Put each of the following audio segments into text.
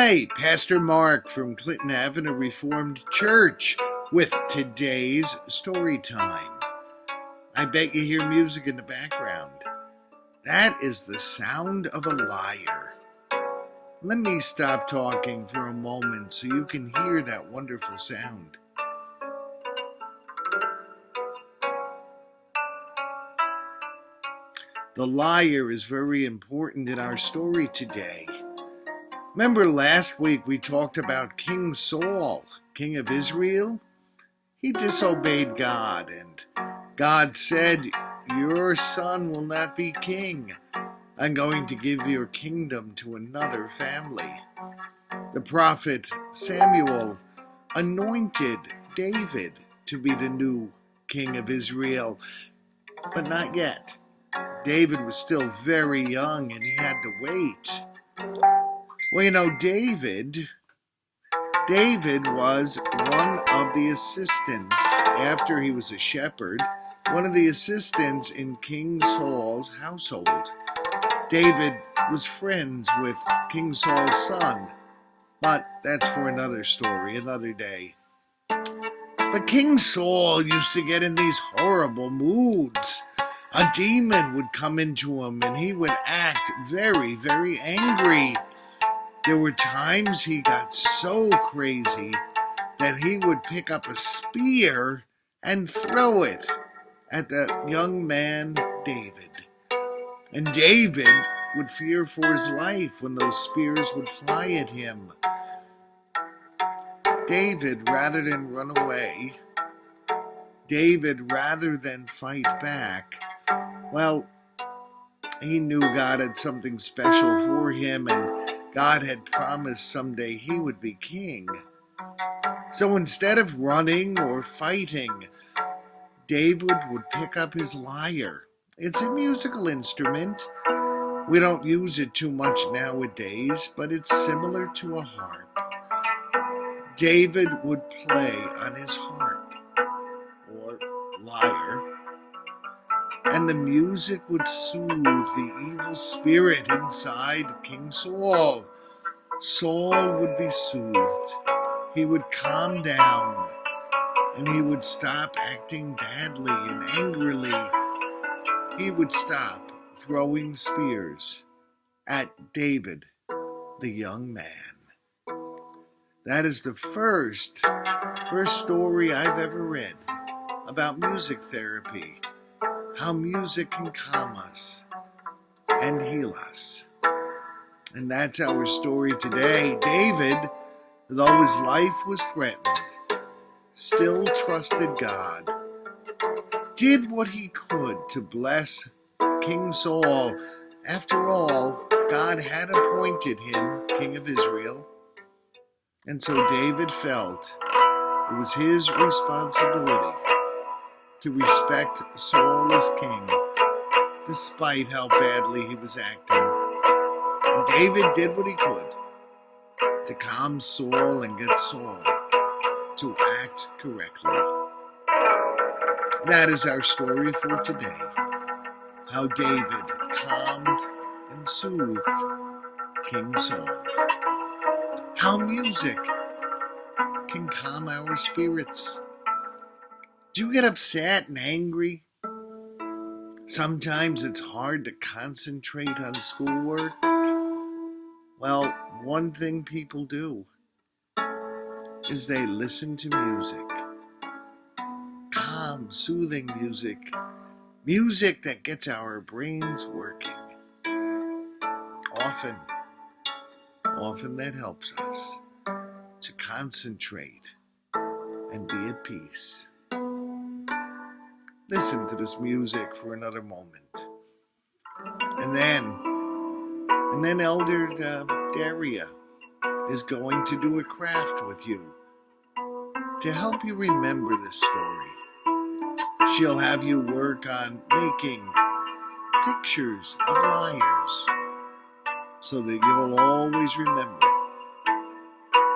Hi, Pastor Mark from Clinton Avenue Reformed Church with today's story time. I bet you hear music in the background. That is the sound of a lyre. Let me stop talking for a moment so you can hear that wonderful sound. The lyre is very important in our story today. Remember last week we talked about King Saul, king of Israel? He disobeyed God, and God said, "Your son will not be king. I'm going to give your kingdom to another family." The prophet Samuel anointed David to be the new king of Israel, but not yet. David was still very young and he had to wait. Well, you know, David was one of the assistants, after he was a shepherd, one of the assistants in King Saul's household. David was friends with King Saul's son, but that's for another story, another day. But King Saul used to get in these horrible moods. A demon would come into him and he would act very, very angry. There were times he got so crazy that he would pick up a spear and throw it at the young man David. And David would fear for his life when those spears would fly at him. David, rather than run away, David, rather than fight back, well, he knew God had something special for him, and God had promised someday he would be king. So instead of running or fighting, David would pick up his lyre. It's a musical instrument. We don't use it too much nowadays, but it's similar to a harp. David would play on his harp, or lyre, and the music would soothe the evil spirit inside King Saul. Saul would be soothed. He would calm down, and he would stop acting badly and angrily. He would stop throwing spears at David, the young man. That is the first story I've ever read about music therapy, how music can calm us and heal us. And that's our story today. David, though his life was threatened, still trusted God, did what he could to bless King Saul. After all, God had appointed him king of Israel, and so David felt it was his responsibility to respect Saul as king, despite how badly he was acting. And David did what he could to calm Saul and get Saul to act correctly. That is our story for today. How David calmed and soothed King Saul. How music can calm our spirits. Do you get upset and angry? Sometimes it's hard to concentrate on schoolwork. Well, one thing people do is they listen to music. Calm, soothing music. Music that gets our brains working. Often that helps us to concentrate and be at peace. Listen to this music for another moment. And then Elder Daria is going to do a craft with you to help you remember this story. She'll have you work on making pictures of lyres so that you'll always remember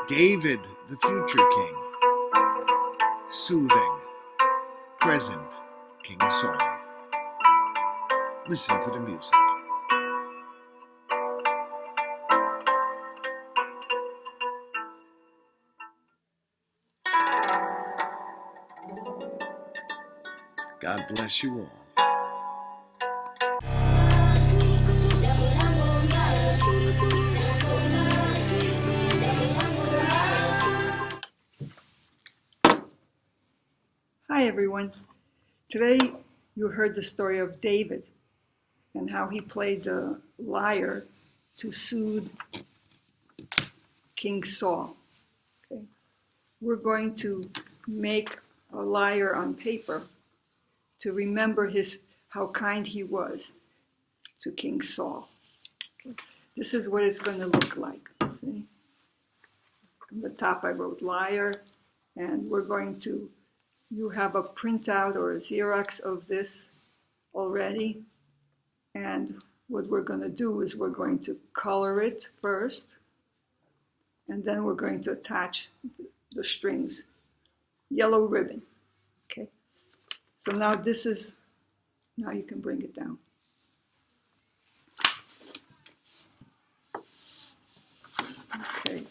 David, the future king, soothing present King Saul. Listen to the music. God bless you all. Hi everyone. Today you heard the story of David and how he played the lyre to soothe King Saul. Okay. We're going to make a lyre on paper to remember how kind he was to King Saul. Okay. This is what it's going to look like. See? On the top I wrote lyre, and you have a printout or a Xerox of this already. And what we're going to do is we're going to color it first, and then we're going to attach the strings. Yellow ribbon. Okay. So now now you can bring it down. Okay.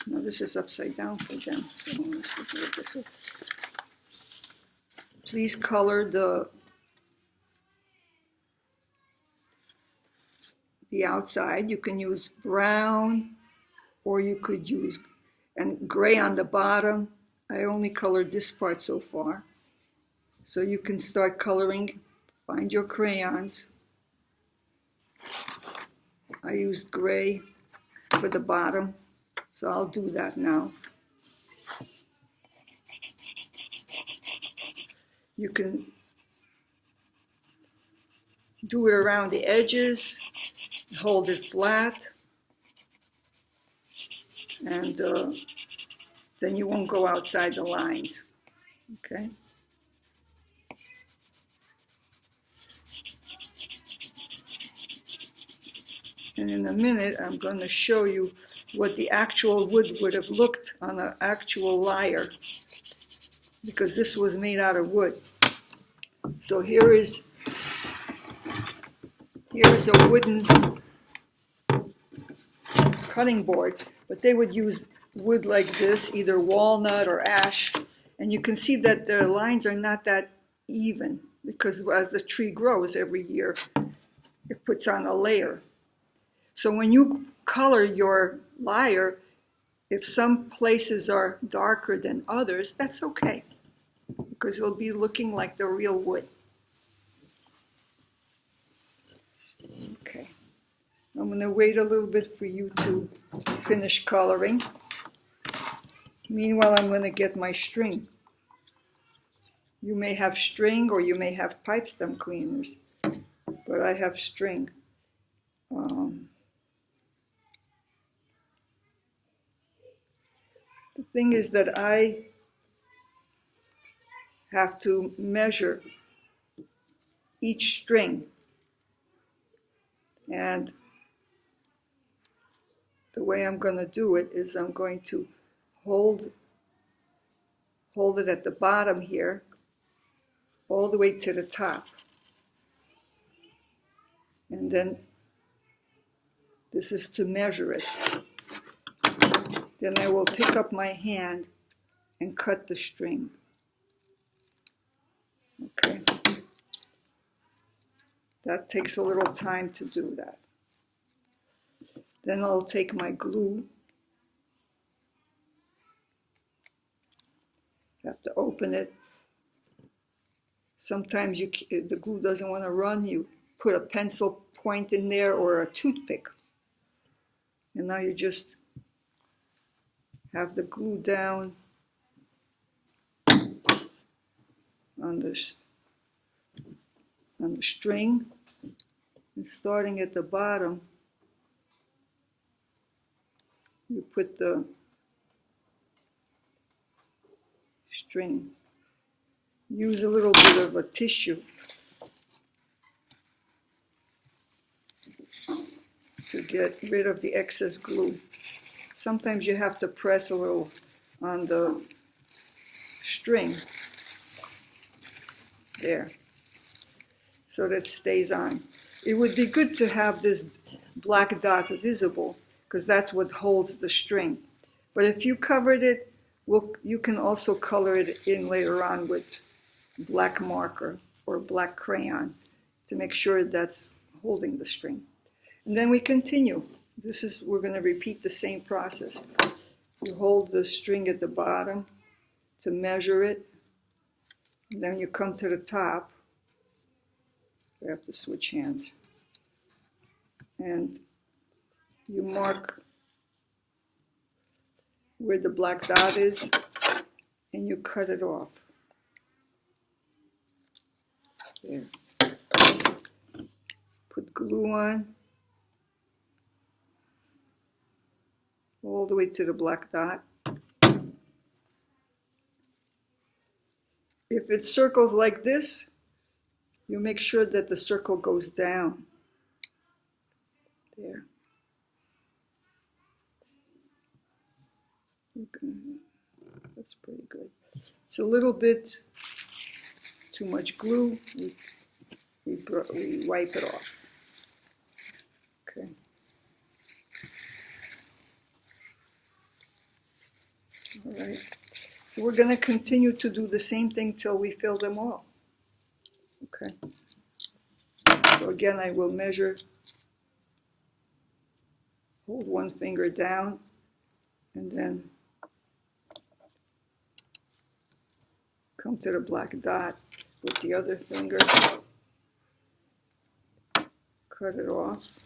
Now this is upside down for them, so let's do it this way. Please color the outside. You can use brown, or you could use and gray on the bottom. I only colored this part so far. So you can start coloring. Find your crayons. I used gray for the bottom, so I'll do that now. You can do it around the edges, hold it flat, and then you won't go outside the lines, okay? And in a minute, I'm going to show you what the actual wood would have looked on an actual lyre, because this was made out of wood. So here's a wooden cutting board, but they would use wood like this, either walnut or ash, and you can see that the lines are not that even, because as the tree grows every year, it puts on a layer. So when you color your lyre, if some places are darker than others, that's okay, because it'll be looking like the real wood. Okay, I'm going to wait a little bit for you to finish coloring. Meanwhile, I'm going to get my string. You may have string, or you may have pipe stem cleaners, but I have string. The thing is that I have to measure each string, and the way I'm going to do it is I'm going to hold it at the bottom here, all the way to the top. And then this is to measure it. Then I will pick up my hand and cut the string. Okay. That takes a little time to do that. Then I'll take my glue. You have to open it. Sometimes the glue doesn't want to run. You put a pencil point in there or a toothpick. And now you just have the glue down on the string. And starting at the bottom, you put the string. Use a little bit of a tissue to get rid of the excess glue. Sometimes you have to press a little on the string there so that it stays on. It would be good to have this black dot visible, because that's what holds the string. But if you covered it, you can also color it in later on with black marker. or black crayon to make sure that's holding the string. And then we continue. We're going to repeat the same process. You hold the string at the bottom to measure it. And then you come to the top. We have to switch hands. And you mark where the black dot is, and you cut it off. There. Put glue on all the way to the black dot. If it circles like this, you make sure that the circle goes down. There. Okay. That's pretty good. It's a little bit too much glue. We wipe it off. Okay. All right. So we're going to continue to do the same thing till we fill them all. Okay. So again, I will measure, hold one finger down, and then come to the black dot with the other finger, cut it off,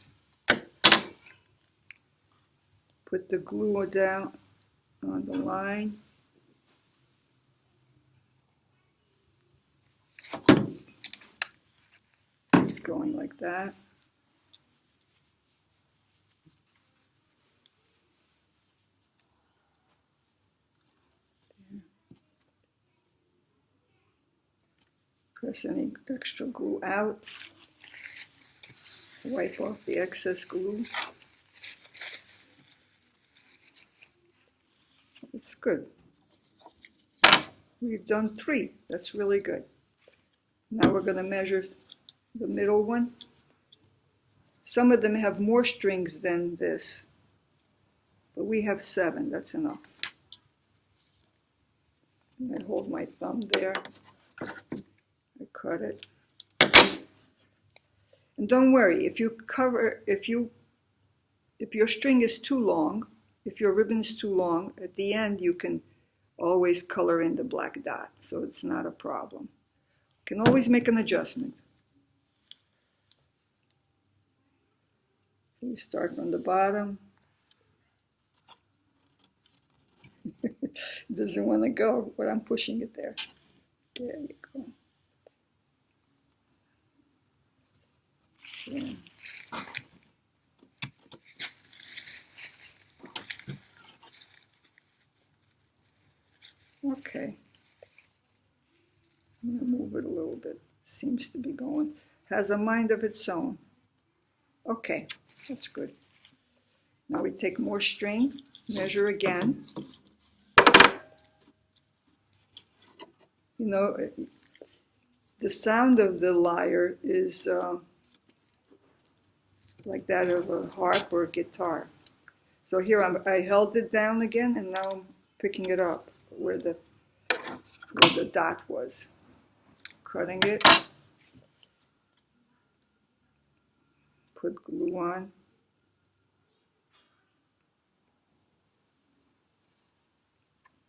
put the glue down on the line, keep going like that. Press any extra glue out, wipe off the excess glue. It's good. We've done 3. That's really good. Now we're going to measure the middle one. Some of them have more strings than this, but we have 7. That's enough. And I hold my thumb there. I cut it. And don't worry, if your string is too long, if your ribbon is too long, at the end you can always color in the black dot, so it's not a problem. You can always make an adjustment. So you start from the bottom. It doesn't want to go, but I'm pushing it there. There you go. Yeah. Okay. I'm going to move it a little bit. Seems to be going. Has a mind of its own. Okay, that's good. Now we take more string, measure again. You know, the sound of the lyre is like that of a harp or a guitar. So here I held it down again, and now I'm picking it up where the dot was. Cutting it, put glue on.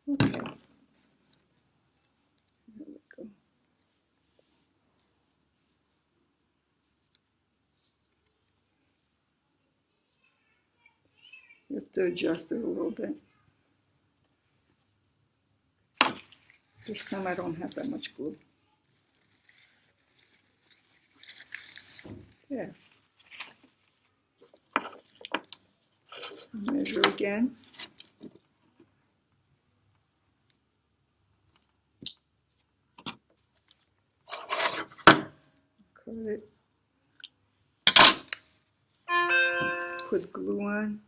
Okay. There we go. You have to adjust it a little bit. This time I don't have that much glue. There. Measure again. Cut it. Put glue on.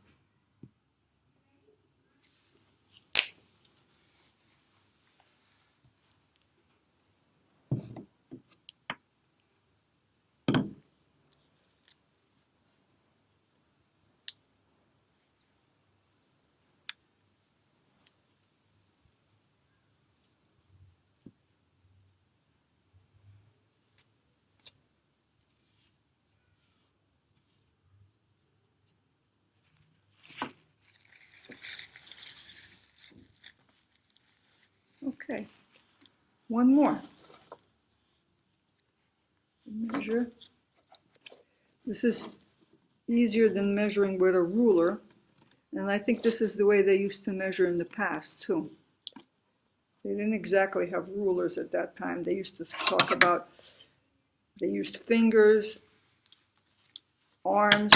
Okay, one more. Measure. This is easier than measuring with a ruler, and I think this is the way they used to measure in the past too. They didn't exactly have rulers at that time. They used to talk about, they used fingers, arms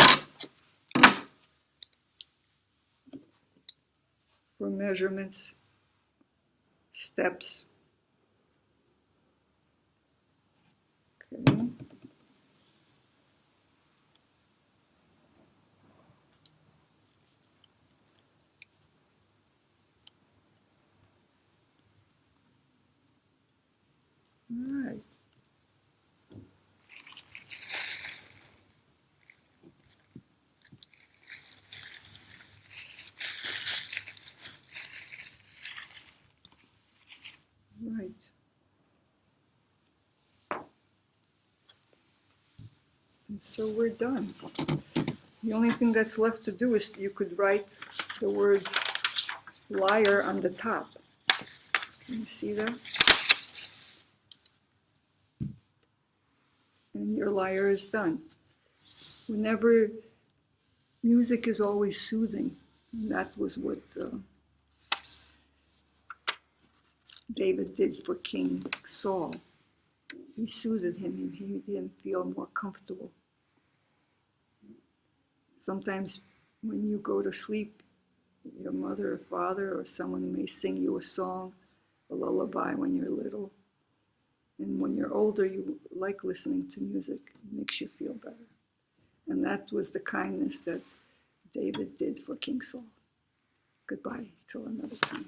for measurements, steps. Okay. All right. Right. And so we're done. The only thing that's left to do is you could write the words liar on the top. Can you see that? And your liar is done. Whenever music is always soothing, and that was what David did for King Saul. He soothed him and he made him feel more comfortable. Sometimes when you go to sleep, your mother or father or someone may sing you a song, a lullaby when you're little. And when you're older, you like listening to music. It makes you feel better. And that was the kindness that David did for King Saul. Goodbye till another time.